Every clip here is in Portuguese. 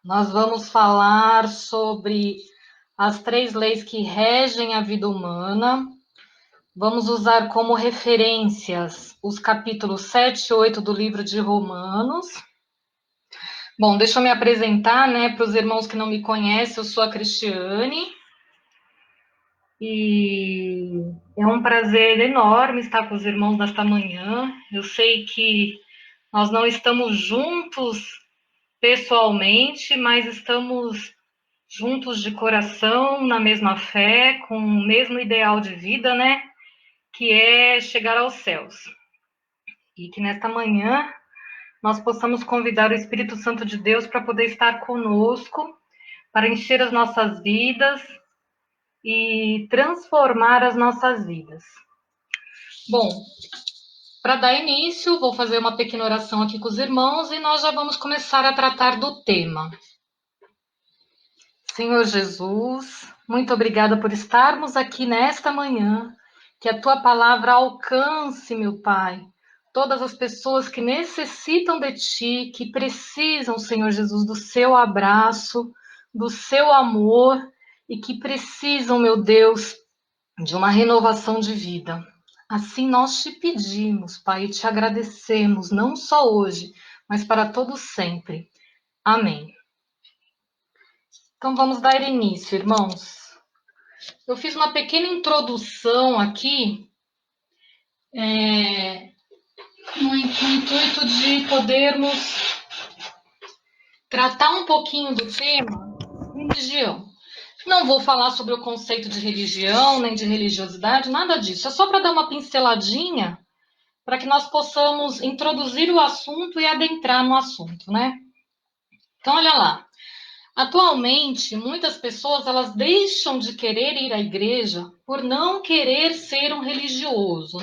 Nós vamos falar sobre as 3 leis que regem a vida humana. Vamos usar como referências os capítulos 7 e 8 do livro de Romanos. Bom, deixa eu me apresentar, para os irmãos que não me conhecem, eu sou a Cristiane. E é um prazer enorme estar com os irmãos nesta manhã. Eu sei que nós não estamos juntos pessoalmente, mas estamos juntos de coração, na mesma fé, com o mesmo ideal de vida, que é chegar aos céus. E que nesta manhã nós possamos convidar o Espírito Santo de Deus para poder estar conosco, para encher as nossas vidas e transformar as nossas vidas. Bom, para dar início, vou fazer uma pequena oração aqui com os irmãos e nós já vamos começar a tratar do tema. Senhor Jesus, muito obrigada por estarmos aqui nesta manhã, que a tua palavra alcance, meu Pai, todas as pessoas que necessitam de ti, que precisam, Senhor Jesus, do seu abraço, do seu amor e que precisam, meu Deus, de uma renovação de vida. Assim nós te pedimos, Pai, e te agradecemos, não só hoje, mas para todo sempre. Amém. Então vamos dar início, irmãos. Eu fiz uma pequena introdução aqui, no intuito de podermos tratar um pouquinho do tema religião. Não vou falar sobre o conceito de religião, nem de religiosidade, nada disso. É só para dar uma pinceladinha, para que nós possamos introduzir o assunto e adentrar no assunto, Então, olha lá. Atualmente, muitas pessoas elas deixam de querer ir à igreja por não querer ser um religioso,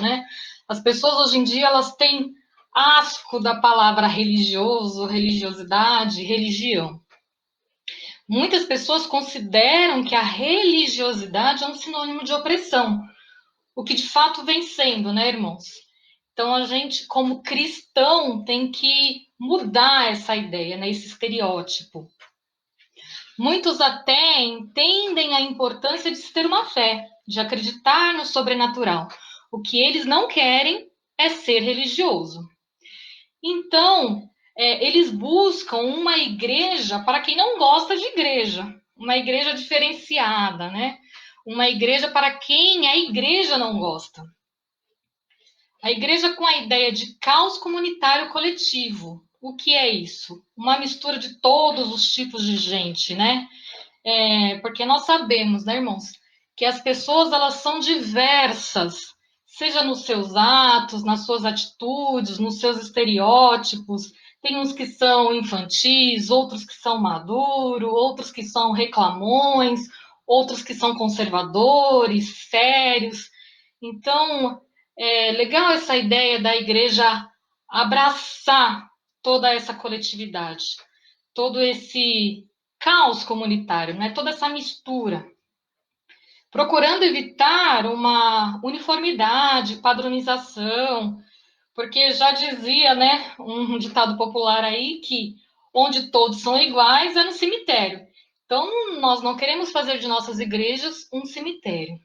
As pessoas hoje em dia elas têm asco da palavra religioso, religiosidade, religião. Muitas pessoas consideram que a religiosidade é um sinônimo de opressão, o que de fato vem sendo, irmãos? Então a gente, como cristão, tem que mudar essa ideia, esse estereótipo. Muitos até entendem a importância de se ter uma fé, de acreditar no sobrenatural. O que eles não querem é ser religioso. Então, eles buscam uma igreja para quem não gosta de igreja, uma igreja diferenciada, Uma igreja para quem a igreja não gosta. A igreja com a ideia de caos comunitário coletivo. O que é isso? Uma mistura de todos os tipos de gente, porque nós sabemos, irmãos, que as pessoas elas são diversas, seja nos seus atos, nas suas atitudes, nos seus estereótipos. Tem uns que são infantis, outros que são maduros, outros que são reclamões, outros que são conservadores, sérios. Então, é legal essa ideia da igreja abraçar toda essa coletividade, todo esse caos comunitário, toda essa mistura, procurando evitar uma uniformidade, padronização, porque já dizia, um ditado popular aí que onde todos são iguais é no cemitério. Então, nós não queremos fazer de nossas igrejas um cemitério.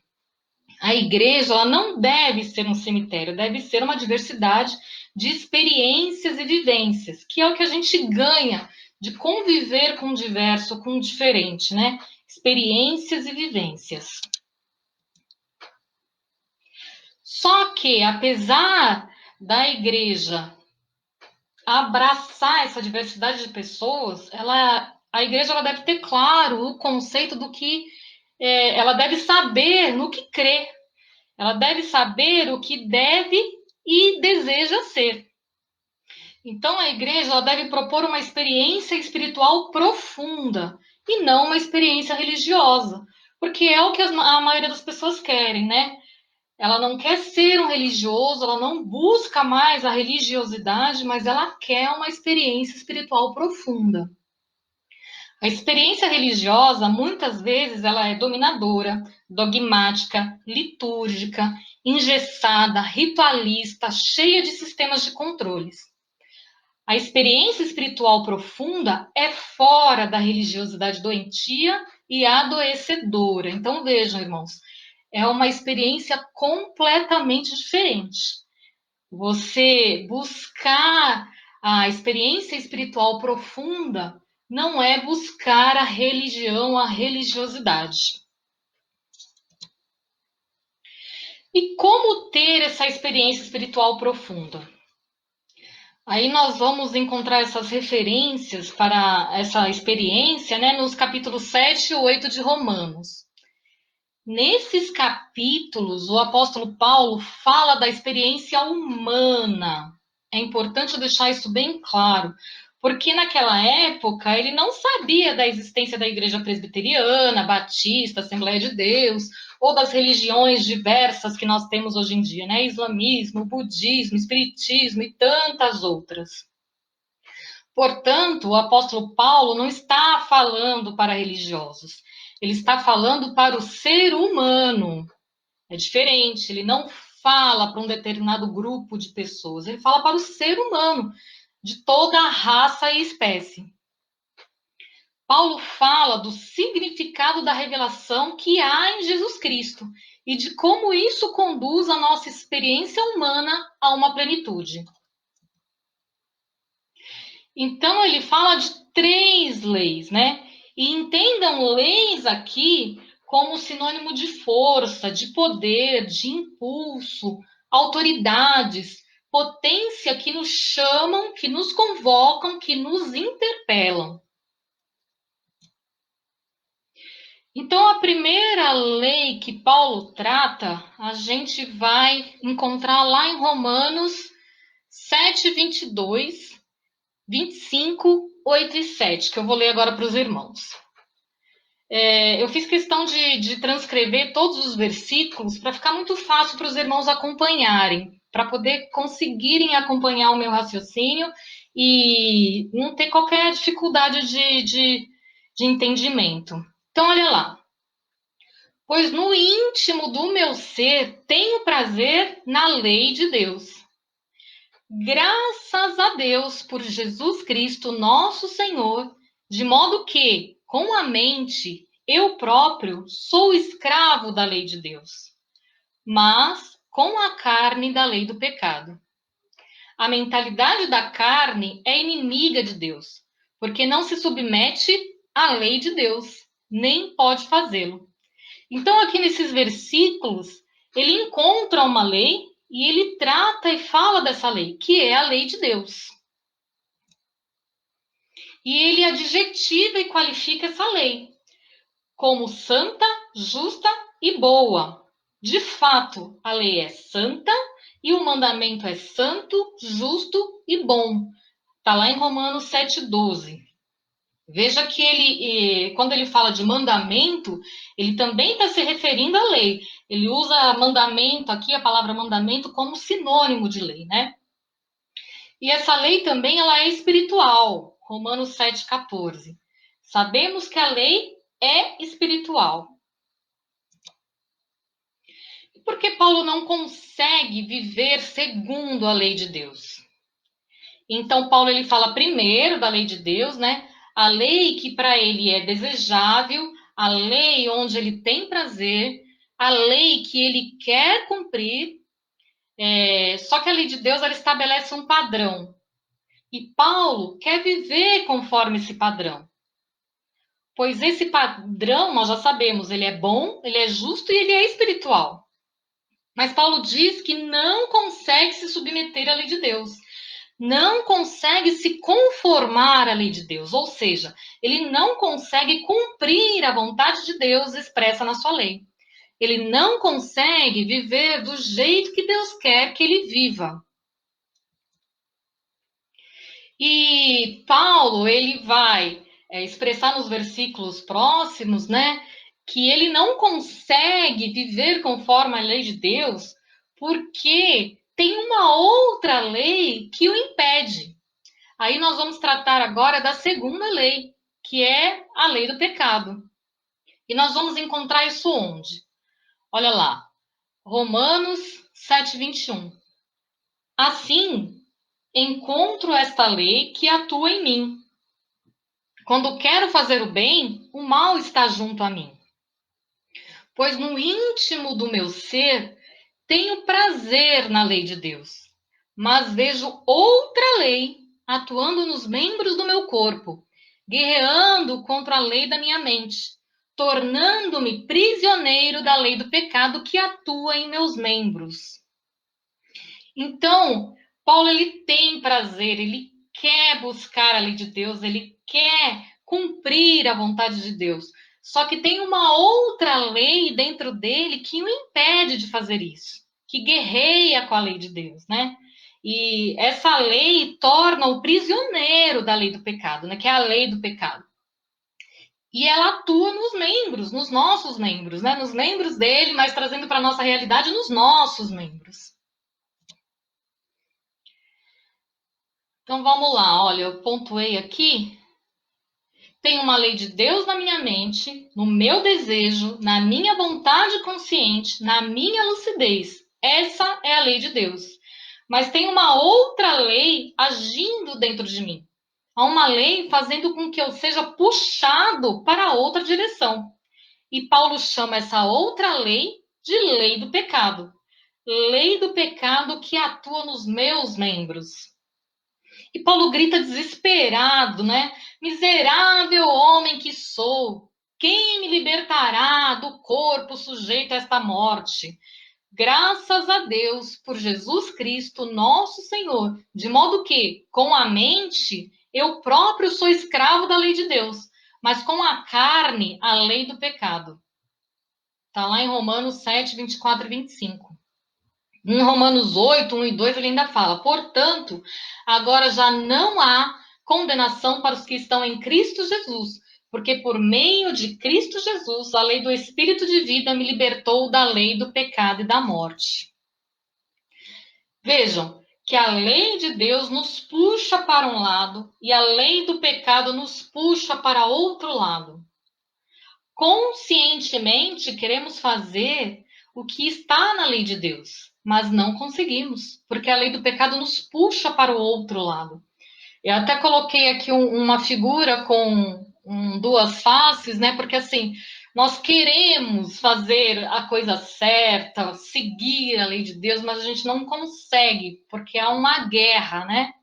A igreja ela não deve ser um cemitério, deve ser uma diversidade de experiências e vivências, que é o que a gente ganha de conviver com o diverso, com o diferente, Experiências e vivências. Só que, apesar da igreja abraçar essa diversidade de pessoas, a igreja ela deve ter claro o conceito do que ela deve saber no que crê. Ela deve saber o que deve e deseja ser. Então, a igreja ela deve propor uma experiência espiritual profunda e não uma experiência religiosa, porque é o que a maioria das pessoas querem, Ela não quer ser um religioso, ela não busca mais a religiosidade, mas ela quer uma experiência espiritual profunda. A experiência religiosa, muitas vezes, ela é dominadora, dogmática, litúrgica, engessada, ritualista, cheia de sistemas de controles. A experiência espiritual profunda é fora da religiosidade doentia e adoecedora. Então, vejam, irmãos, é uma experiência completamente diferente. Você buscar a experiência espiritual profunda não é buscar a religião, a religiosidade. E como ter essa experiência espiritual profunda? Aí nós vamos encontrar essas referências para essa experiência, né, nos capítulos 7 e 8 de Romanos. Nesses capítulos, o apóstolo Paulo fala da experiência humana. É importante deixar isso bem claro, porque naquela época ele não sabia da existência da igreja presbiteriana, batista, Assembleia de Deus, ou das religiões diversas que nós temos hoje em dia, né? Islamismo, budismo, espiritismo e tantas outras. Portanto, o apóstolo Paulo não está falando para religiosos, ele está falando para o ser humano. É diferente, ele não fala para um determinado grupo de pessoas, ele fala para o ser humano, de toda a raça e espécie. Paulo fala do significado da revelação que há em Jesus Cristo e de como isso conduz a nossa experiência humana a uma plenitude. Então, ele fala de 3 leis, né? E entendam leis aqui como sinônimo de força, de poder, de impulso, autoridades, potência que nos chamam, que nos convocam, que nos interpelam. Então, a primeira lei que Paulo trata, a gente vai encontrar lá em Romanos 7, 22, 25, 8 e 7, que eu vou ler agora para os irmãos. Eu fiz questão de transcrever todos os versículos para ficar muito fácil para os irmãos acompanharem, para poder conseguirem acompanhar o meu raciocínio e não ter qualquer dificuldade de entendimento. Então, olha lá. Pois no íntimo do meu ser tenho prazer na lei de Deus. Graças a Deus por Jesus Cristo, nosso Senhor, de modo que, com a mente, eu próprio sou escravo da lei de Deus, mas com a carne da lei do pecado. A mentalidade da carne é inimiga de Deus, porque não se submete à lei de Deus, nem pode fazê-lo. Então, aqui nesses versículos, ele encontra uma lei e ele trata e fala dessa lei, que é a lei de Deus. E ele adjetiva e qualifica essa lei como santa, justa e boa. De fato, a lei é santa e o mandamento é santo, justo e bom. Está lá em Romanos 7,12. Veja que ele, quando ele fala de mandamento, ele também está se referindo à lei. Ele usa mandamento aqui, a palavra mandamento, como sinônimo de lei, né? E essa lei também ela é espiritual. Romanos 7,14. Sabemos que a lei é espiritual. Por que Paulo não consegue viver segundo a lei de Deus? Então, Paulo ele fala primeiro da lei de Deus, né? A lei que para ele é desejável, a lei onde ele tem prazer, a lei que ele quer cumprir. Só que a lei de Deus ela estabelece um padrão. E Paulo quer viver conforme esse padrão. Pois esse padrão, nós já sabemos, ele é bom, ele é justo e ele é espiritual. Mas Paulo diz que não consegue se submeter à lei de Deus. Não consegue se conformar à lei de Deus, ou seja, ele não consegue cumprir a vontade de Deus expressa na sua lei. Ele não consegue viver do jeito que Deus quer que ele viva. E Paulo, ele vai expressar nos versículos próximos, né, que ele não consegue viver conforme a lei de Deus porque tem uma outra lei que o impede. Aí nós vamos tratar agora da segunda lei, que é a lei do pecado. E nós vamos encontrar isso onde? Olha lá, Romanos 7:21. Assim, encontro esta lei que atua em mim. Quando quero fazer o bem, o mal está junto a mim. Pois no íntimo do meu ser tenho prazer na lei de Deus, mas vejo outra lei atuando nos membros do meu corpo, guerreando contra a lei da minha mente, tornando-me prisioneiro da lei do pecado que atua em meus membros. Então, Paulo ele tem prazer, ele quer buscar a lei de Deus, ele quer cumprir a vontade de Deus. Só que tem uma outra lei dentro dele que o impede de fazer isso, que guerreia com a lei de Deus, né? E essa lei torna o prisioneiro da lei do pecado, né? Que é a lei do pecado. E ela atua nos membros, nos nossos membros, né? Nos membros dele, mas trazendo para a nossa realidade nos nossos membros. Então vamos lá, olha, eu pontuei aqui. Tem uma lei de Deus na minha mente, no meu desejo, na minha vontade consciente, na minha lucidez. Essa é a lei de Deus. Mas tem uma outra lei agindo dentro de mim. Há uma lei fazendo com que eu seja puxado para outra direção. E Paulo chama essa outra lei de lei do pecado. Lei do pecado que atua nos meus membros. E Paulo grita desesperado, né? Miserável homem que sou, quem me libertará do corpo sujeito a esta morte? Graças a Deus por Jesus Cristo, nosso Senhor, de modo que, com a mente, eu próprio sou escravo da lei de Deus, mas com a carne, a lei do pecado. Está lá em Romanos 7, 24 e 25. Em Romanos 8, 1 e 2, ele ainda fala: portanto, agora já não há condenação para os que estão em Cristo Jesus, porque por meio de Cristo Jesus, a lei do Espírito de vida me libertou da lei do pecado e da morte. Vejam que a lei de Deus nos puxa para um lado e a lei do pecado nos puxa para outro lado. Conscientemente queremos fazer o que está na lei de Deus, mas não conseguimos, porque a lei do pecado nos puxa para o outro lado. Eu até coloquei aqui uma figura com duas faces, né? Porque assim, nós queremos fazer a coisa certa, seguir a lei de Deus, mas a gente não consegue, porque há uma guerra, né?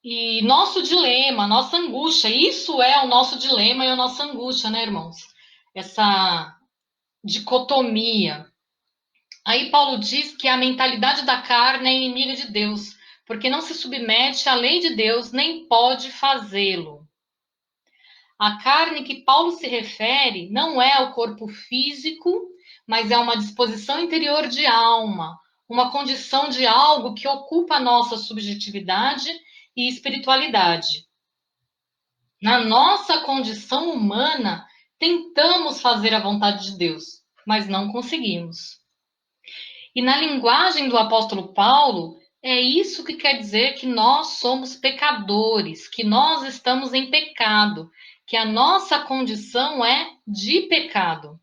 E nosso dilema, nossa angústia, isso é o nosso dilema e a nossa angústia, né, irmãos? Essa dicotomia. Aí Paulo diz que a mentalidade da carne é inimiga de Deus, porque não se submete à lei de Deus, nem pode fazê-lo. A carne que Paulo se refere não é o corpo físico, mas é uma disposição interior de alma, uma condição de algo que ocupa a nossa subjetividade e espiritualidade. Na nossa condição humana, tentamos fazer a vontade de Deus, mas não conseguimos. E na linguagem do apóstolo Paulo, é isso que quer dizer que nós somos pecadores, que nós estamos em pecado, que a nossa condição é de pecado.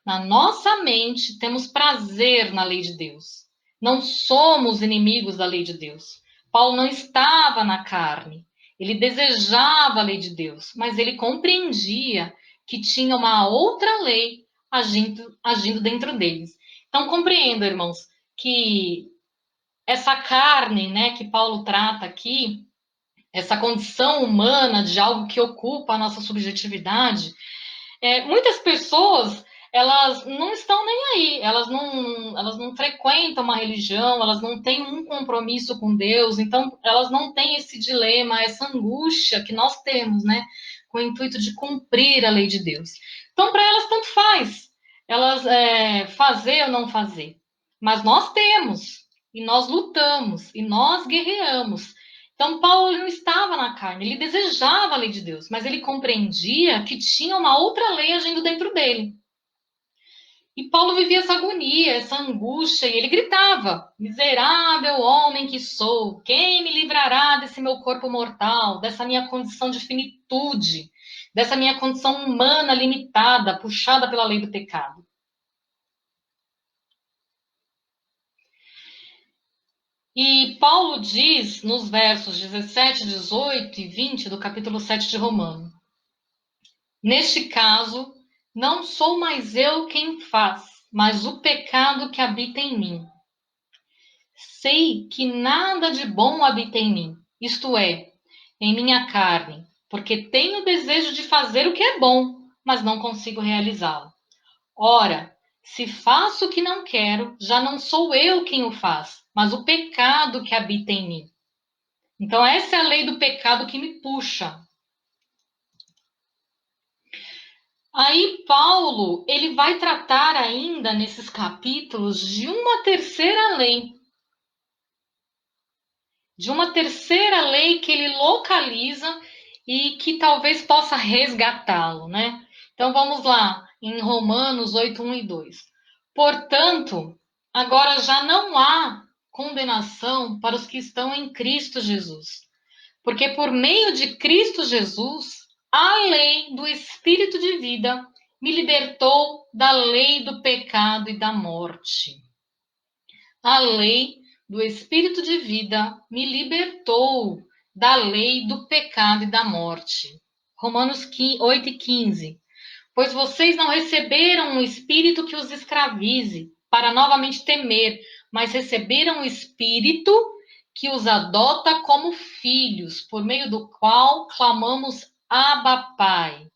Na nossa mente, temos prazer na lei de Deus. Não somos inimigos da lei de Deus. Paulo não estava na carne. Ele desejava a lei de Deus, mas ele compreendia que tinha uma outra lei agindo dentro deles. Então, compreendo, irmãos, que essa carne, né, que Paulo trata aqui, essa condição humana de algo que ocupa a nossa subjetividade, muitas pessoas elas não estão nem aí, elas não frequentam uma religião, elas não têm um compromisso com Deus, então elas não têm esse dilema, essa angústia que nós temos, né, com o intuito de cumprir a lei de Deus. Então, para elas, tanto faz, elas fazer ou não fazer, mas nós temos, e nós lutamos, e nós guerreamos. Então, Paulo não estava na carne, ele desejava a lei de Deus, mas ele compreendia que tinha uma outra lei agindo dentro dele. E Paulo vivia essa agonia, essa angústia, e ele gritava: miserável homem que sou, quem me livrará desse meu corpo mortal, dessa minha condição de finitude, dessa minha condição humana limitada, puxada pela lei do pecado? E Paulo diz nos versos 17, 18 e 20 do capítulo 7 de Romanos: Neste caso, não sou mais eu quem faz, mas o pecado que habita em mim. Sei que nada de bom habita em mim, isto é, em minha carne, porque tenho o desejo de fazer o que é bom, mas não consigo realizá-lo. Ora, se faço o que não quero, já não sou eu quem o faz, mas o pecado que habita em mim. Então, essa é a lei do pecado que me puxa. Aí, Paulo, ele vai tratar ainda nesses capítulos de uma terceira lei. De uma terceira lei que ele localiza e que talvez possa resgatá-lo, né? Então, vamos lá, em Romanos 8, 1 e 2. Portanto, agora já não há condenação para os que estão em Cristo Jesus. Porque por meio de Cristo Jesus, a lei do Espírito de vida me libertou da lei do pecado e da morte. A lei do Espírito de vida me libertou da lei do pecado e da morte. Romanos 8 e 15. Pois vocês não receberam um espírito que os escravize, para novamente temer, mas receberam um espírito que os adota como filhos, por meio do qual clamamos Abba, Pai.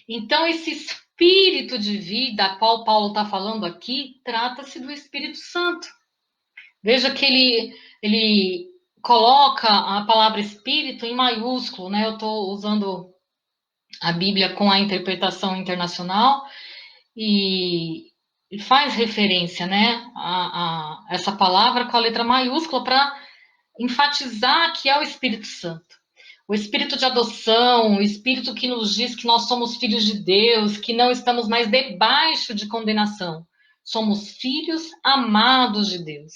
Então, esse espírito de vida a qual Paulo está falando aqui, trata-se do Espírito Santo. Veja que ele coloca a palavra espírito em maiúsculo, né? Eu estou usando a Bíblia com a interpretação internacional e faz referência, né, a essa palavra com a letra maiúscula para enfatizar que é o Espírito Santo. O espírito de adoção, o espírito que nos diz que nós somos filhos de Deus, que não estamos mais debaixo de condenação. Somos filhos amados de Deus.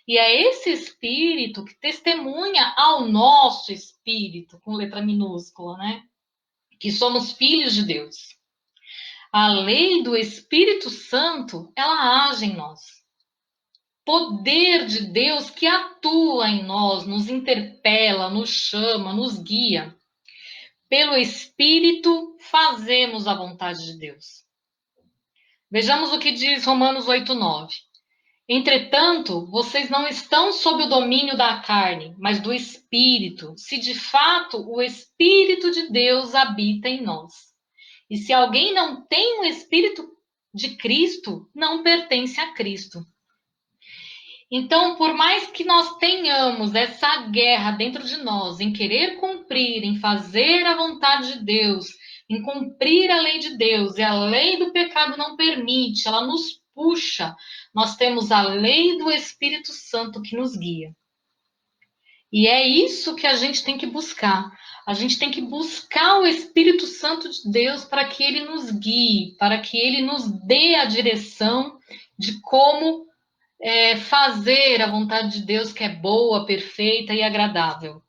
E é esse espírito que testemunha ao nosso espírito, com letra minúscula, né? Que somos filhos de Deus. A lei do Espírito Santo, ela age em nós. Poder de Deus que atua em nós, nos interpela, nos chama, nos guia. Pelo Espírito, fazemos a vontade de Deus. Vejamos o que diz Romanos 8:9. Entretanto, vocês não estão sob o domínio da carne, mas do Espírito, se de fato o Espírito de Deus habita em nós. E se alguém não tem o Espírito de Cristo, não pertence a Cristo. Então, por mais que nós tenhamos essa guerra dentro de nós, em querer cumprir, em fazer a vontade de Deus, em cumprir a lei de Deus, e a lei do pecado não permite, ela nos puxa, nós temos a lei do Espírito Santo que nos guia. E é isso que a gente tem que buscar. A gente tem que buscar o Espírito Santo de Deus para que ele nos guie, para que ele nos dê a direção de como fazer a vontade de Deus, que é boa, perfeita e agradável.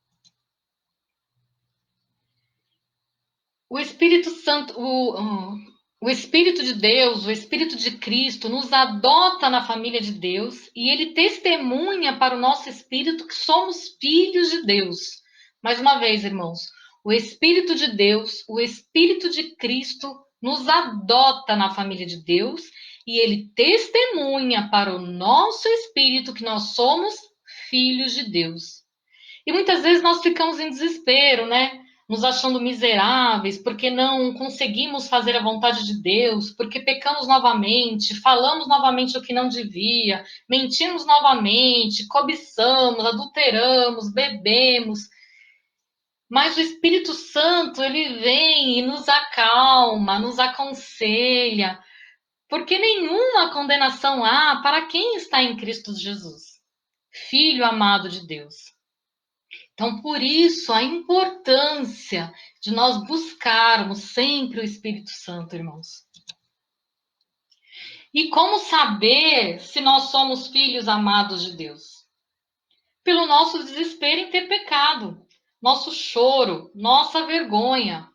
O Espírito Santo, o Espírito de Deus, o Espírito de Cristo nos adota na família de Deus e ele testemunha para o nosso espírito que somos filhos de Deus. Mais uma vez, irmãos, o Espírito de Deus, o Espírito de Cristo nos adota na família de Deus e ele testemunha para o nosso espírito que nós somos filhos de Deus. E muitas vezes nós ficamos em desespero, né? Nos achando miseráveis, porque não conseguimos fazer a vontade de Deus, porque pecamos novamente, falamos novamente o que não devia, mentimos novamente, cobiçamos, adulteramos, bebemos. Mas o Espírito Santo, ele vem e nos acalma, nos aconselha, porque nenhuma condenação há para quem está em Cristo Jesus, Filho amado de Deus. Então, por isso, a importância de nós buscarmos sempre o Espírito Santo, irmãos. E como saber se nós somos filhos amados de Deus? Pelo nosso desespero em ter pecado, nosso choro, nossa vergonha.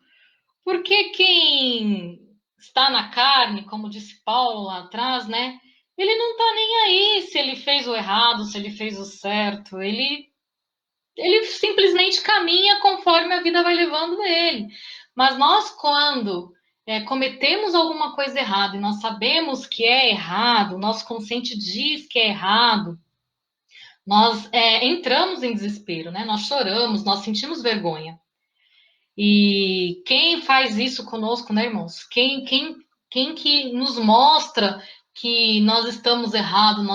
Porque quem está na carne, como disse Paulo lá atrás, né? Ele não tá nem aí se ele fez o errado, se ele fez o certo. Ele simplesmente caminha conforme a vida vai levando ele. Mas nós, quando cometemos alguma coisa errada e nós sabemos que é errado, o nosso consciente diz que é errado, nós entramos em desespero, né? Nós choramos, nós sentimos vergonha. E quem faz isso conosco, né, irmãos? Quem que nos mostra que nós estamos errados,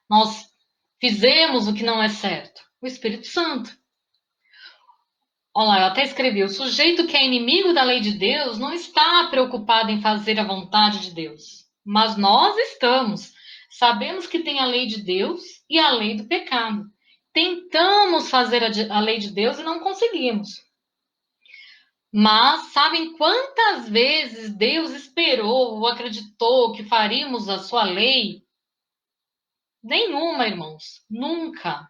nós fizemos o que não é certo? O Espírito Santo. Olha lá, eu até escrevi: o sujeito que é inimigo da lei de Deus não está preocupado em fazer a vontade de Deus. Mas nós estamos. Sabemos que tem a lei de Deus e a lei do pecado. Tentamos fazer a lei de Deus e não conseguimos. Mas sabem quantas vezes Deus esperou ou acreditou que faríamos a sua lei? Nenhuma, irmãos. Nunca.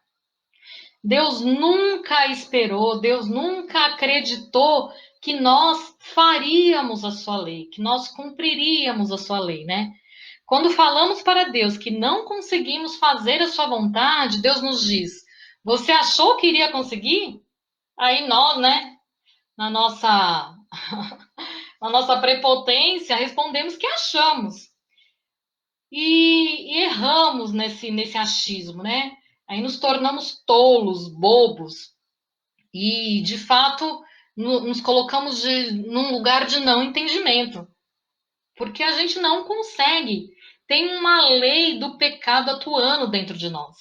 Deus nunca esperou, Deus nunca acreditou que nós faríamos a sua lei, que nós cumpriríamos a sua lei, né? Quando falamos para Deus que não conseguimos fazer a sua vontade, Deus nos diz: você achou que iria conseguir? Aí nós, né, na nossa na nossa prepotência, respondemos que achamos. E erramos nesse achismo, né? Aí nos tornamos tolos, bobos, e, de fato, nos colocamos num lugar de não entendimento, porque a gente não consegue. Tem uma lei do pecado atuando dentro de nós.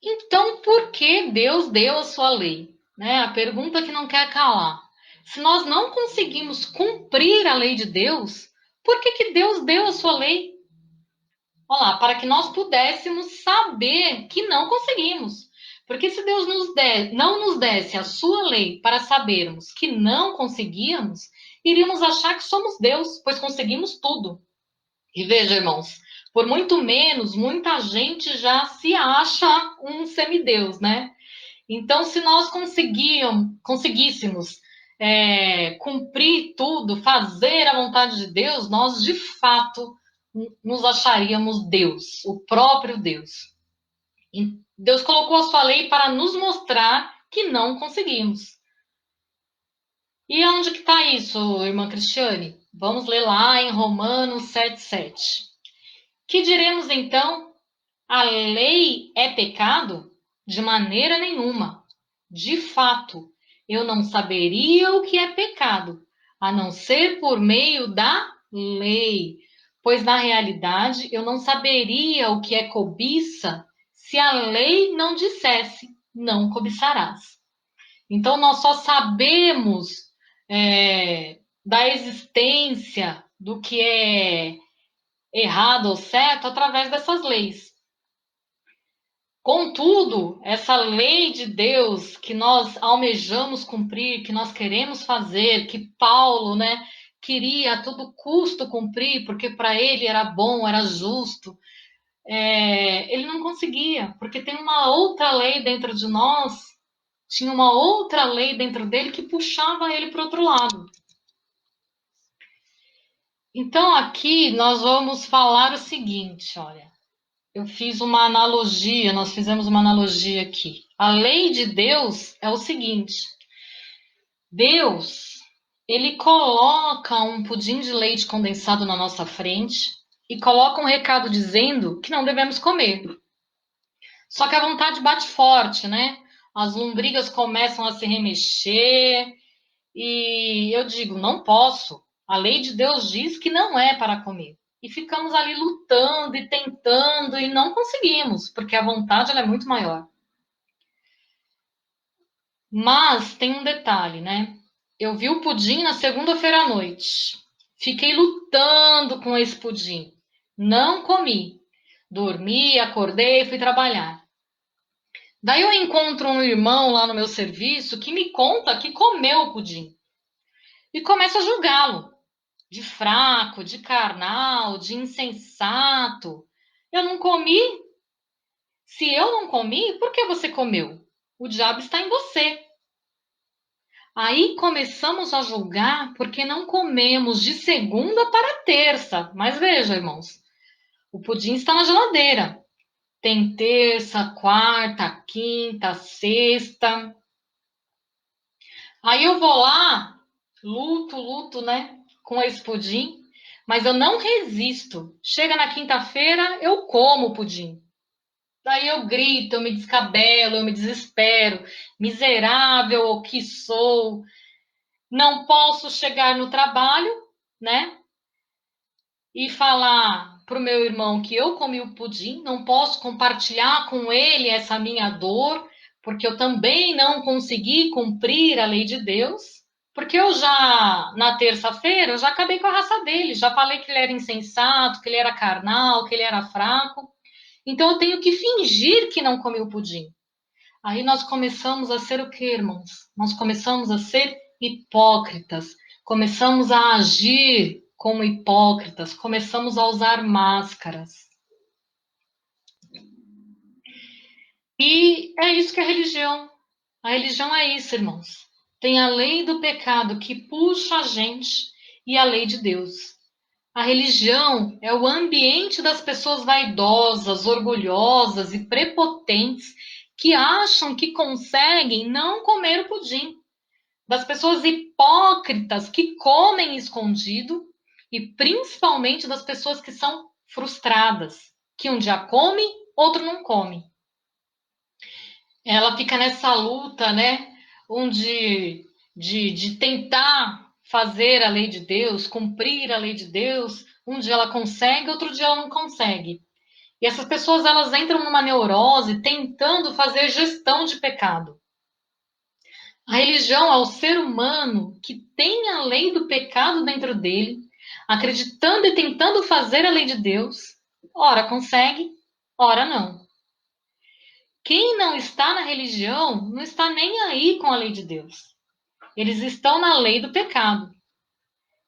Então, por que Deus deu a sua lei? Né? A pergunta que não quer calar. Se nós não conseguimos cumprir a lei de Deus, por que Deus deu a sua lei? Olha lá, para que nós pudéssemos saber que não conseguimos. Porque se Deus não nos desse a sua lei para sabermos que não conseguíamos, iríamos achar que somos Deus, pois conseguimos tudo. E veja, irmãos, por muito menos, muita gente já se acha um semideus, né? Então, se nós conseguíssemos cumprir tudo, fazer a vontade de Deus, nós de fato nos acharíamos Deus, o próprio Deus. E Deus colocou a sua lei para nos mostrar que não conseguimos. E onde que está isso, irmã Cristiane? Vamos ler lá em Romanos 7,7. Que diremos então? A lei é pecado? De maneira nenhuma. De fato, eu não saberia o que é pecado, a não ser por meio da lei, pois na realidade eu não saberia o que é cobiça se a lei não dissesse: não cobiçarás. Então nós só sabemos da existência do que é errado ou certo através dessas leis. Contudo, essa lei de Deus que nós almejamos cumprir, que nós queremos fazer, que Paulo, né, queria a todo custo cumprir, porque para ele era bom, era justo, ele não conseguia, porque tem uma outra lei dentro de nós, tinha uma outra lei dentro dele que puxava ele para o outro lado. Então aqui nós vamos falar o seguinte, olha. Eu fiz uma analogia, nós fizemos uma analogia aqui. A lei de Deus é o seguinte: Deus, ele coloca um pudim de leite condensado na nossa frente e coloca um recado dizendo que não devemos comer. Só que a vontade bate forte, né? As lombrigas começam a se remexer e eu digo, não posso. A lei de Deus diz que não é para comer. E ficamos ali lutando e tentando e não conseguimos, porque a vontade ela é muito maior. Mas tem um detalhe, né? Eu vi o pudim na segunda-feira à noite. Fiquei lutando com esse pudim. Não comi. Dormi, acordei, fui trabalhar. Daí eu encontro um irmão lá no meu serviço que me conta que comeu o pudim. E começo a julgá-lo. De fraco, de carnal, de insensato. Eu não comi? Se eu não comi, por que você comeu? O diabo está em você. Aí começamos a julgar porque não comemos de segunda para terça. Mas veja, irmãos, o pudim está na geladeira. Tem terça, quarta, quinta, sexta. Aí eu vou lá, luto, né, com esse pudim, mas eu não resisto. Chega na quinta-feira, eu como o pudim. Daí eu grito, eu me descabelo, eu me desespero. Miserável o que sou. Não posso chegar no trabalho, né, e falar para o meu irmão que eu comi o pudim. Não posso compartilhar com ele essa minha dor, porque eu também não consegui cumprir a lei de Deus. Porque eu já, na terça-feira, eu já acabei com a raça dele, já falei que ele era insensato, que ele era carnal, que ele era fraco. Então eu tenho que fingir que não comi o pudim. Aí nós começamos a ser o quê, irmãos? Nós começamos a ser hipócritas, começamos a agir como hipócritas, começamos a usar máscaras. E é isso que é religião. A religião é isso, irmãos. Tem a lei do pecado que puxa a gente e a lei de Deus. A religião é o ambiente das pessoas vaidosas, orgulhosas e prepotentes que acham que conseguem não comer o pudim. Das pessoas hipócritas que comem escondido e principalmente das pessoas que são frustradas, que um dia come, outro não come. Ela fica nessa luta, né? De tentar fazer a lei de Deus, cumprir a lei de Deus. Um dia ela consegue, outro dia ela não consegue. E essas pessoas elas entram numa neurose tentando fazer gestão de pecado. A religião é o ser humano que tem a lei do pecado dentro dele, acreditando e tentando fazer a lei de Deus. Ora consegue, ora não. Quem não está na religião não está nem aí com a lei de Deus. Eles estão na lei do pecado.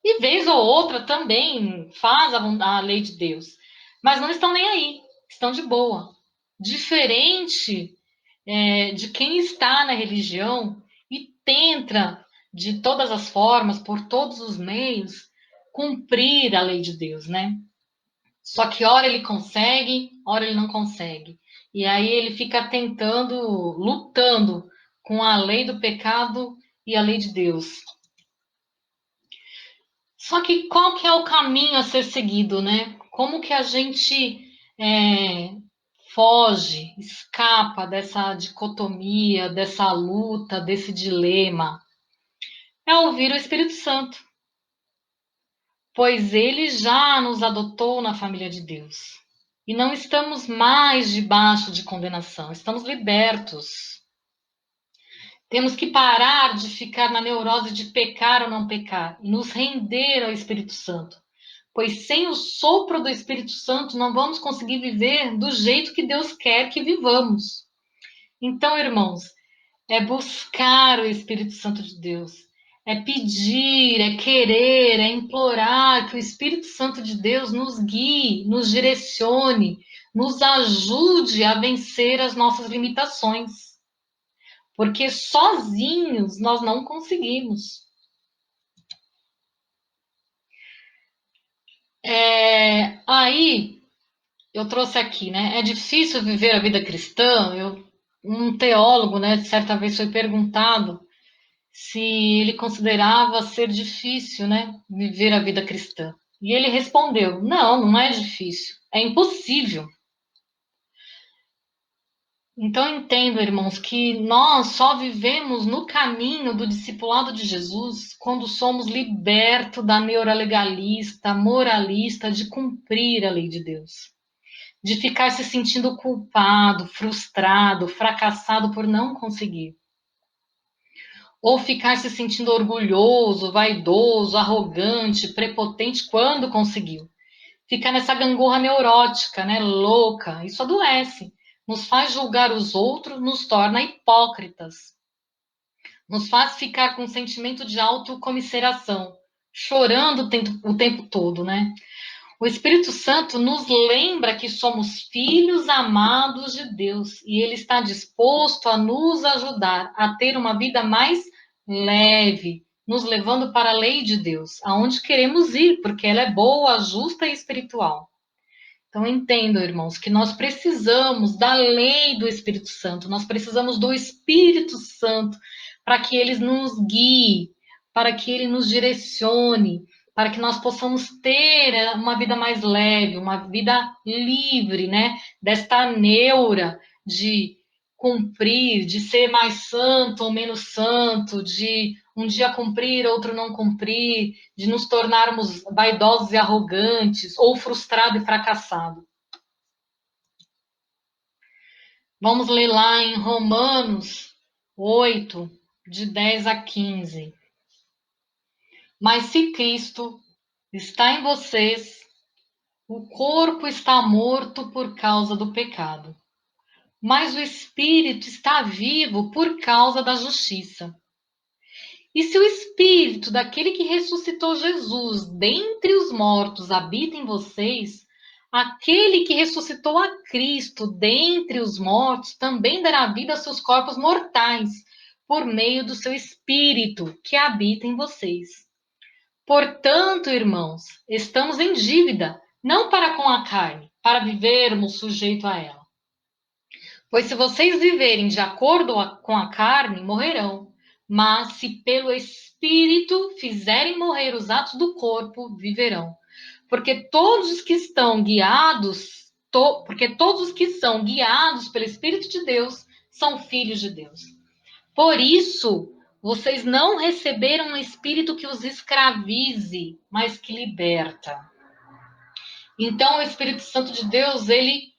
E vez ou outra também faz a lei de Deus. Mas não estão nem aí. Estão de boa. Diferente de quem está na religião e tenta, de todas as formas, por todos os meios, cumprir a lei de Deus, né? Só que ora ele consegue, ora ele não consegue. E aí ele fica tentando, lutando com a lei do pecado e a lei de Deus. Só que qual que é o caminho a ser seguido, né? Como que a gente foge, escapa dessa dicotomia, dessa luta, desse dilema? É ouvir o Espírito Santo, pois ele já nos adotou na família de Deus. E não estamos mais debaixo de condenação, estamos libertos. Temos que parar de ficar na neurose de pecar ou não pecar e nos render ao Espírito Santo. Pois sem o sopro do Espírito Santo não vamos conseguir viver do jeito que Deus quer que vivamos. Então, irmãos, é buscar o Espírito Santo de Deus, é pedir, é querer, é implorar que o Espírito Santo de Deus nos guie, nos direcione, nos ajude a vencer as nossas limitações. Porque sozinhos nós não conseguimos. Aí eu trouxe aqui, né? É difícil viver a vida cristã. Um teólogo, né, certa vez foi perguntado se ele considerava ser difícil, né, viver a vida cristã. E ele respondeu: não, não é difícil, é impossível. Então entendo, irmãos, que nós só vivemos no caminho do discipulado de Jesus quando somos libertos da neuralegalista, moralista de cumprir a lei de Deus, de ficar se sentindo culpado, frustrado, fracassado por não conseguir. Ou ficar se sentindo orgulhoso, vaidoso, arrogante, prepotente quando conseguiu. Ficar nessa gangorra neurótica, né, louca, isso adoece. Nos faz julgar os outros, nos torna hipócritas. Nos faz ficar com um sentimento de autocomiseração, chorando o tempo todo, né? O Espírito Santo nos lembra que somos filhos amados de Deus e ele está disposto a nos ajudar a ter uma vida mais leve, nos levando para a lei de Deus, aonde queremos ir, porque ela é boa, justa e espiritual. Então entendam, irmãos, que nós precisamos da lei do Espírito Santo, nós precisamos do Espírito Santo para que ele nos guie, para que ele nos direcione, para que nós possamos ter uma vida mais leve, uma vida livre, né? Desta neura de cumprir, de ser mais santo ou menos santo, de um dia cumprir, outro não cumprir, de nos tornarmos vaidosos e arrogantes, ou frustrado e fracassado. Vamos ler lá em Romanos 8, de 10 a 15. Mas se Cristo está em vocês, o corpo está morto por causa do pecado, mas o espírito está vivo por causa da justiça. E se o espírito daquele que ressuscitou Jesus dentre os mortos habita em vocês, aquele que ressuscitou a Cristo dentre os mortos também dará vida aos seus corpos mortais, por meio do seu espírito que habita em vocês. Portanto, irmãos, estamos em dívida, não para com a carne, para vivermos sujeito a ela. Pois se vocês viverem de acordo com a carne, morrerão. Mas se pelo Espírito fizerem morrer os atos do corpo, viverão. Porque todos os que são guiados pelo Espírito de Deus são filhos de Deus. Por isso, vocês não receberam um espírito que os escravize, mas que liberta. Então, o Espírito Santo de Deus, ele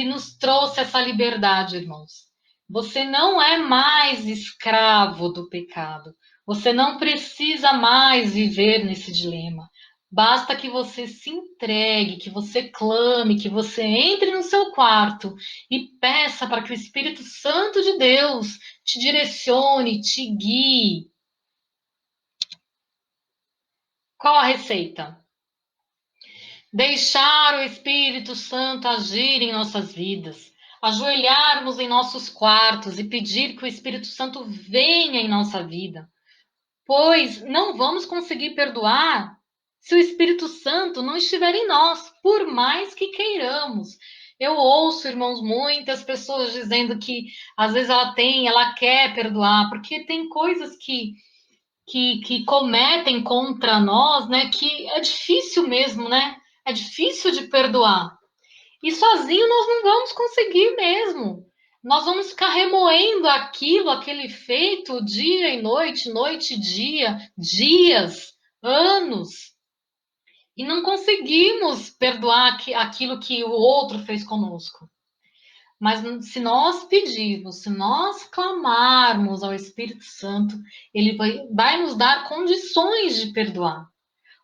nos trouxe essa liberdade, irmãos. Você não é mais escravo do pecado. Você não precisa mais viver nesse dilema. Basta que você se entregue, que você clame, que você entre no seu quarto e peça para que o Espírito Santo de Deus te direcione, te guie. Qual a receita? Deixar o Espírito Santo agir em nossas vidas, ajoelharmos em nossos quartos e pedir que o Espírito Santo venha em nossa vida, pois não vamos conseguir perdoar se o Espírito Santo não estiver em nós, por mais que queiramos. Eu ouço, irmãos, muitas pessoas dizendo que às vezes ela quer perdoar, porque tem coisas que cometem contra nós, né? Que é difícil mesmo, né? É difícil de perdoar. E sozinho nós não vamos conseguir mesmo. Nós vamos ficar remoendo aquele feito, dia e noite e dia, dias, anos. E não conseguimos perdoar aquilo que o outro fez conosco. Mas se nós pedirmos, se nós clamarmos ao Espírito Santo, ele vai nos dar condições de perdoar.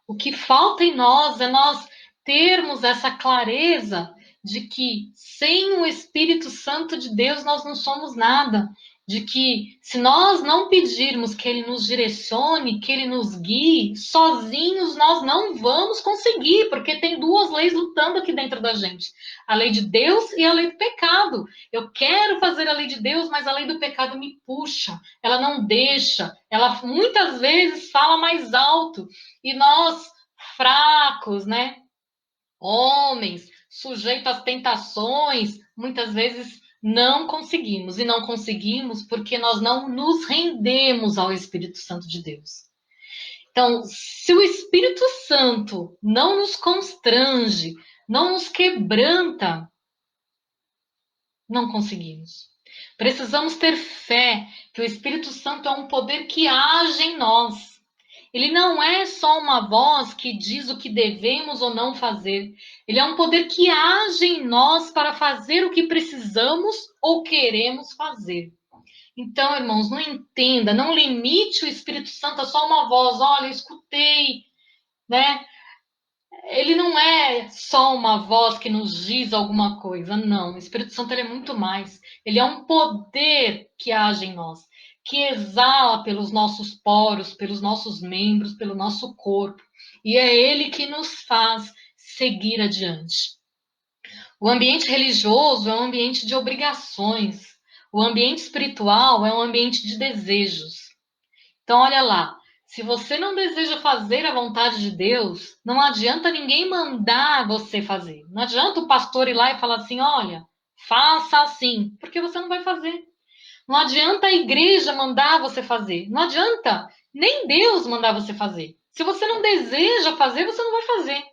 O que falta em nós é nós termos essa clareza de que sem o Espírito Santo de Deus nós não somos nada. De que se nós não pedirmos que ele nos direcione, que ele nos guie, sozinhos nós não vamos conseguir, porque tem duas leis lutando aqui dentro da gente: a lei de Deus e a lei do pecado. Eu quero fazer a lei de Deus, mas a lei do pecado me puxa, ela não deixa, ela muitas vezes fala mais alto. E nós, fracos, né? Homens, sujeitos às tentações, muitas vezes não conseguimos. E não conseguimos porque nós não nos rendemos ao Espírito Santo de Deus. Então, se o Espírito Santo não nos constrange, não nos quebranta, não conseguimos. Precisamos ter fé que o Espírito Santo é um poder que age em nós. Ele não é só uma voz que diz o que devemos ou não fazer. Ele é um poder que age em nós para fazer o que precisamos ou queremos fazer. Então, irmãos, não entenda, não limite o Espírito Santo a só uma voz. Olha, eu escutei, né? Ele não é só uma voz que nos diz alguma coisa, não. O Espírito Santo ele é muito mais. Ele é um poder que age em nós, que exala pelos nossos poros, pelos nossos membros, pelo nosso corpo. E é ele que nos faz seguir adiante. O ambiente religioso é um ambiente de obrigações. O ambiente espiritual é um ambiente de desejos. Então, olha lá, se você não deseja fazer a vontade de Deus, não adianta ninguém mandar você fazer. Não adianta o pastor ir lá e falar assim: olha, faça assim, porque você não vai fazer. Não adianta a igreja mandar você fazer. Não adianta nem Deus mandar você fazer. Se você não deseja fazer, você não vai fazer.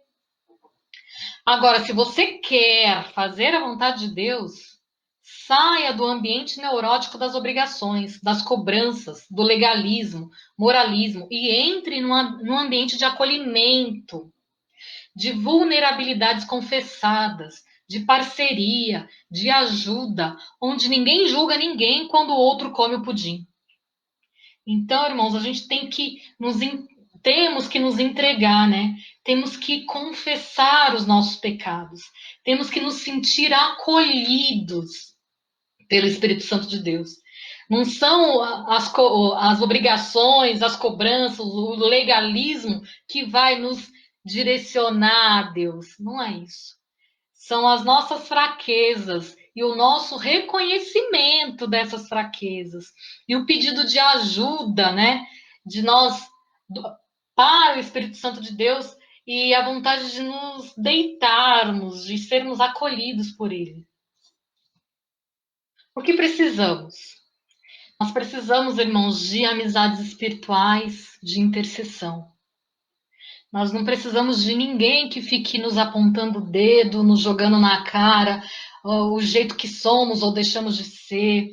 Agora, se você quer fazer a vontade de Deus, saia do ambiente neurótico das obrigações, das cobranças, do legalismo, moralismo e entre num ambiente de acolhimento, de vulnerabilidades confessadas, de parceria, de ajuda, onde ninguém julga ninguém quando o outro come o pudim. Então, irmãos, a gente temos que nos entregar, né? Temos que confessar os nossos pecados. Temos que nos sentir acolhidos pelo Espírito Santo de Deus. Não são as obrigações, as cobranças, o legalismo que vai nos direcionar a Deus. Não é isso. São as nossas fraquezas e o nosso reconhecimento dessas fraquezas e o pedido de ajuda, né, de nós para o Espírito Santo de Deus e a vontade de nos deitarmos, de sermos acolhidos por Ele. O que precisamos? Nós precisamos, irmãos, de amizades espirituais, de intercessão. Nós não precisamos de ninguém que fique nos apontando o dedo, nos jogando na cara, o jeito que somos ou deixamos de ser.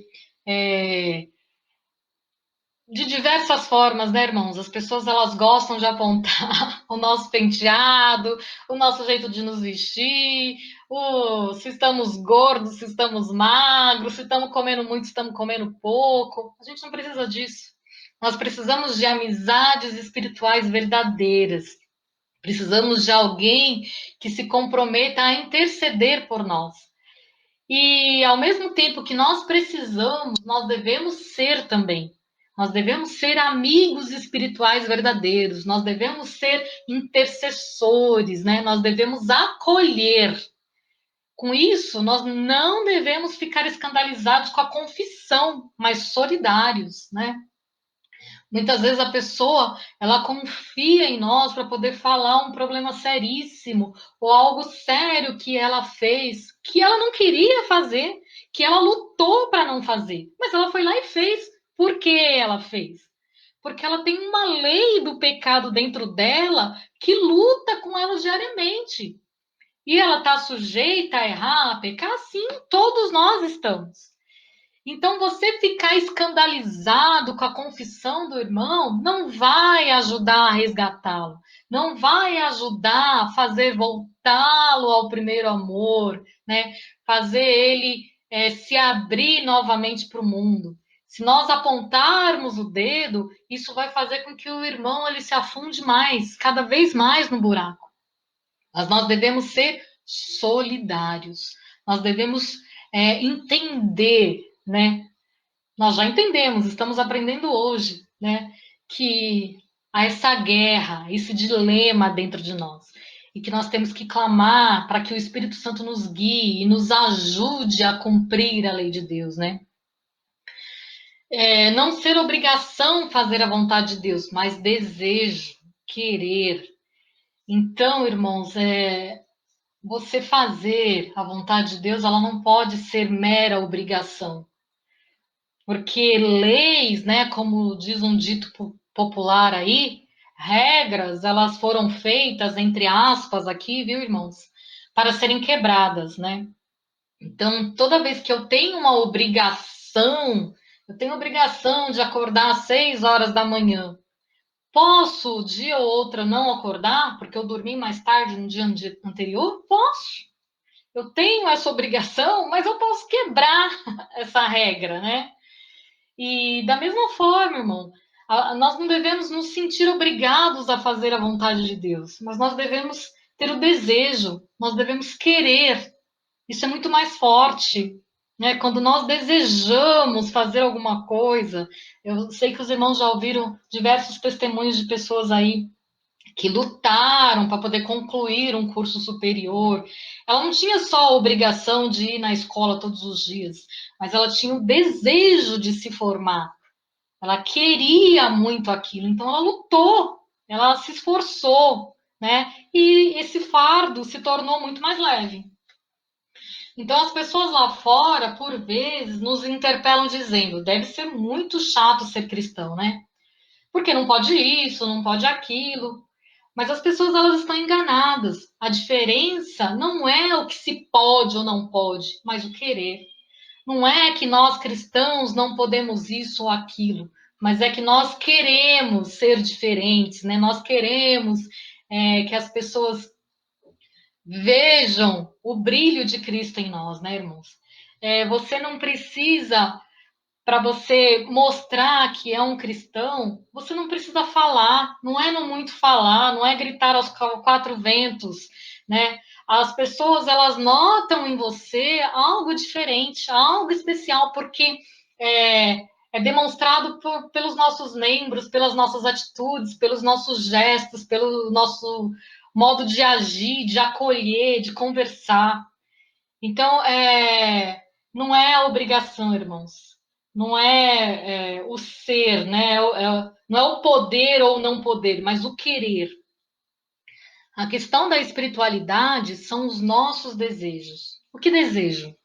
De diversas formas, né, irmãos? As pessoas elas gostam de apontar o nosso penteado, o nosso jeito de nos vestir, se estamos gordos, se estamos magros, se estamos comendo muito, se estamos comendo pouco. A gente não precisa disso. Nós precisamos de amizades espirituais verdadeiras. Precisamos de alguém que se comprometa a interceder por nós. E ao mesmo tempo que nós precisamos, nós devemos ser também. Nós devemos ser amigos espirituais verdadeiros, nós devemos ser intercessores, né? Nós devemos acolher. Com isso, nós não devemos ficar escandalizados com a confissão, mas solidários, né? Muitas vezes a pessoa, ela confia em nós para poder falar um problema seríssimo ou algo sério que ela fez, que ela não queria fazer, que ela lutou para não fazer, mas ela foi lá e fez. Por que ela fez? Porque ela tem uma lei do pecado dentro dela que luta com ela diariamente. E ela está sujeita a errar, a pecar? Sim, todos nós estamos. Então, você ficar escandalizado com a confissão do irmão não vai ajudar a resgatá-lo, não vai ajudar a fazer voltá-lo ao primeiro amor, né? Fazer ele se abrir novamente para o mundo. Se nós apontarmos o dedo, isso vai fazer com que o irmão ele se afunde mais, cada vez mais no buraco. Mas nós devemos ser solidários, nós devemos entender, né? Nós já entendemos, estamos aprendendo hoje, né? Que há essa guerra, esse dilema dentro de nós. E que nós temos que clamar para que o Espírito Santo nos guie e nos ajude a cumprir a lei de Deus, né? Não ser obrigação fazer a vontade de Deus, mas desejo, querer. Então, irmãos, você fazer a vontade de Deus, ela não pode ser mera obrigação. Porque leis, né, como diz um dito popular aí, regras, elas foram feitas, entre aspas, aqui, viu, irmãos, para serem quebradas, né? Então, toda vez que eu tenho uma obrigação, eu tenho obrigação de acordar às 6 horas da manhã. Posso, dia ou outra, não acordar, porque eu dormi mais tarde no dia anterior? Posso. Eu tenho essa obrigação, mas eu posso quebrar essa regra, né? E da mesma forma, irmão, nós não devemos nos sentir obrigados a fazer a vontade de Deus, mas nós devemos ter o desejo, nós devemos querer. Isso é muito mais forte, né? Quando nós desejamos fazer alguma coisa, eu sei que os irmãos já ouviram diversos testemunhos de pessoas aí que lutaram para poder concluir um curso superior. Ela não tinha só a obrigação de ir na escola todos os dias, mas ela tinha o desejo de se formar. Ela queria muito aquilo, então ela lutou, ela se esforçou, né? E esse fardo se tornou muito mais leve. Então as pessoas lá fora, por vezes, nos interpelam dizendo: deve ser muito chato ser cristão, né? Porque não pode isso, não pode aquilo. Mas as pessoas elas estão enganadas. A diferença não é o que se pode ou não pode, mas o querer. Não é que nós cristãos não podemos isso ou aquilo, mas é que nós queremos ser diferentes, né? Nós queremos que as pessoas vejam o brilho de Cristo em nós, né, irmãos? Você não precisa, para você mostrar que é um cristão, você não precisa falar, não é no muito falar, não é gritar aos quatro ventos, né? As pessoas, elas notam em você algo diferente, algo especial, porque é demonstrado pelos nossos membros, pelas nossas atitudes, pelos nossos gestos, pelo nosso modo de agir, de acolher, de conversar. Então, não é a obrigação, irmãos. Não é, o ser, né? Não é o poder ou não poder, mas o querer. A questão da espiritualidade são os nossos desejos. O que desejo?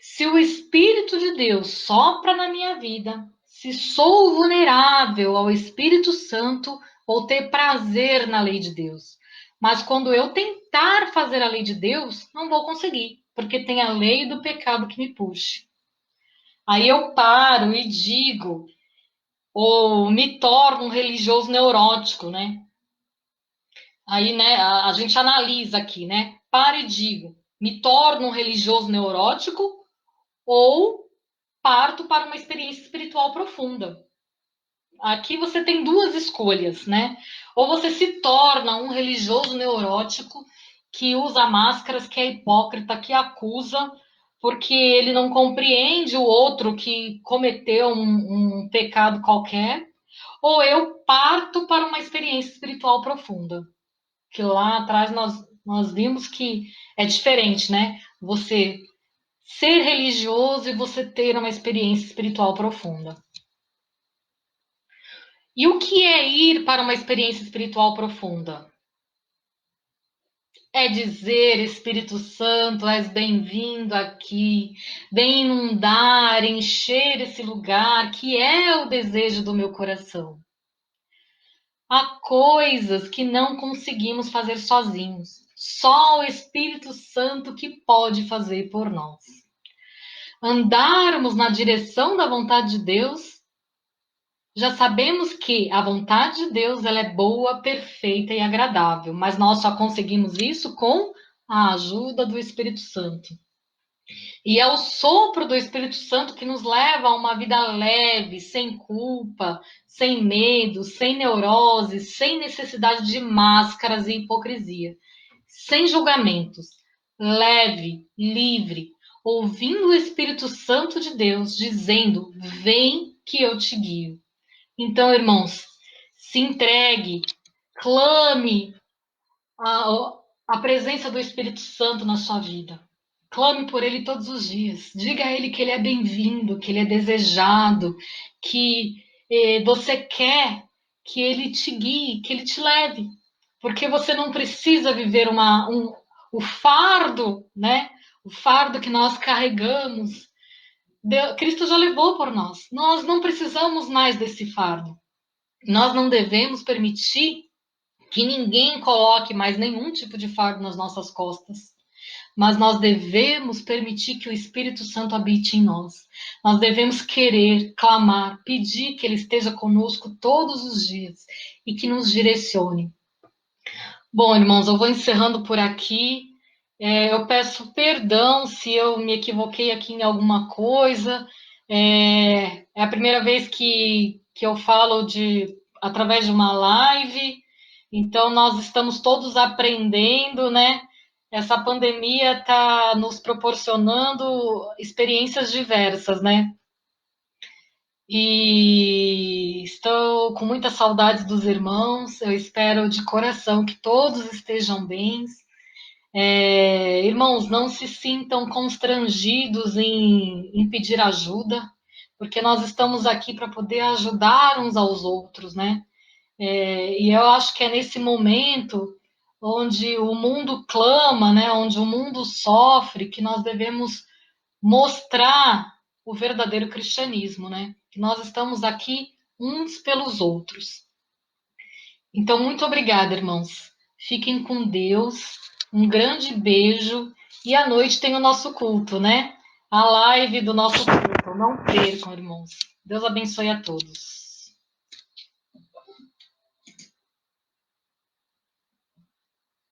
Se o Espírito de Deus sopra na minha vida, se sou vulnerável ao Espírito Santo, vou ter prazer na lei de Deus. Mas quando eu tentar fazer a lei de Deus, não vou conseguir, porque tem a lei do pecado que me puxa. Aí eu paro e digo, ou me torno um religioso neurótico, né? Aí, né, a gente analisa aqui, né? Paro e digo, me torno um religioso neurótico ou parto para uma experiência espiritual profunda. Aqui você tem duas escolhas, né? Ou você se torna um religioso neurótico que usa máscaras, que é hipócrita, que acusa, porque ele não compreende o outro que cometeu um pecado qualquer. Ou eu parto para uma experiência espiritual profunda. Que lá atrás nós vimos que é diferente, né? Você ser religioso e você ter uma experiência espiritual profunda. E o que é ir para uma experiência espiritual profunda? É dizer, Espírito Santo, és bem-vindo aqui, vem inundar, encher esse lugar que é o desejo do meu coração. Há coisas que não conseguimos fazer sozinhos, só o Espírito Santo que pode fazer por nós. Andarmos na direção da vontade de Deus, já sabemos que a vontade de Deus ela é boa, perfeita e agradável, mas nós só conseguimos isso com a ajuda do Espírito Santo. E é o sopro do Espírito Santo que nos leva a uma vida leve, sem culpa, sem medo, sem neurose, sem necessidade de máscaras e hipocrisia, sem julgamentos, leve, livre, ouvindo o Espírito Santo de Deus dizendo: vem que eu te guio. Então, irmãos, se entregue, clame a presença do Espírito Santo na sua vida. Clame por ele todos os dias. Diga a ele que ele é bem-vindo, que ele é desejado, que você quer que ele te guie, que ele te leve. Porque você não precisa viver o fardo, né? O fardo que nós carregamos. Cristo já levou por nós. Nós não precisamos mais desse fardo. Nós não devemos permitir que ninguém coloque mais nenhum tipo de fardo nas nossas costas, mas nós devemos permitir que o Espírito Santo habite em nós. Nós devemos querer, clamar, pedir que ele esteja conosco todos os dias e que nos direcione. Bom, irmãos, eu vou encerrando por aqui. Eu peço perdão se eu me equivoquei aqui em alguma coisa. É a primeira vez que eu falo através de uma live, então nós estamos todos aprendendo, né? Essa pandemia está nos proporcionando experiências diversas, né? E estou com muita saudade dos irmãos. Eu espero de coração que todos estejam bem. Irmãos, não se sintam constrangidos em pedir ajuda, porque nós estamos aqui para poder ajudar uns aos outros, né? E eu acho que é nesse momento onde o mundo clama, né? Onde o mundo sofre, que nós devemos mostrar o verdadeiro cristianismo, né? Que nós estamos aqui uns pelos outros. Então, muito obrigada, irmãos. Fiquem com Deus. Um grande beijo. E à noite tem o nosso culto, né? A live do nosso culto. Não percam, irmãos. Deus abençoe a todos.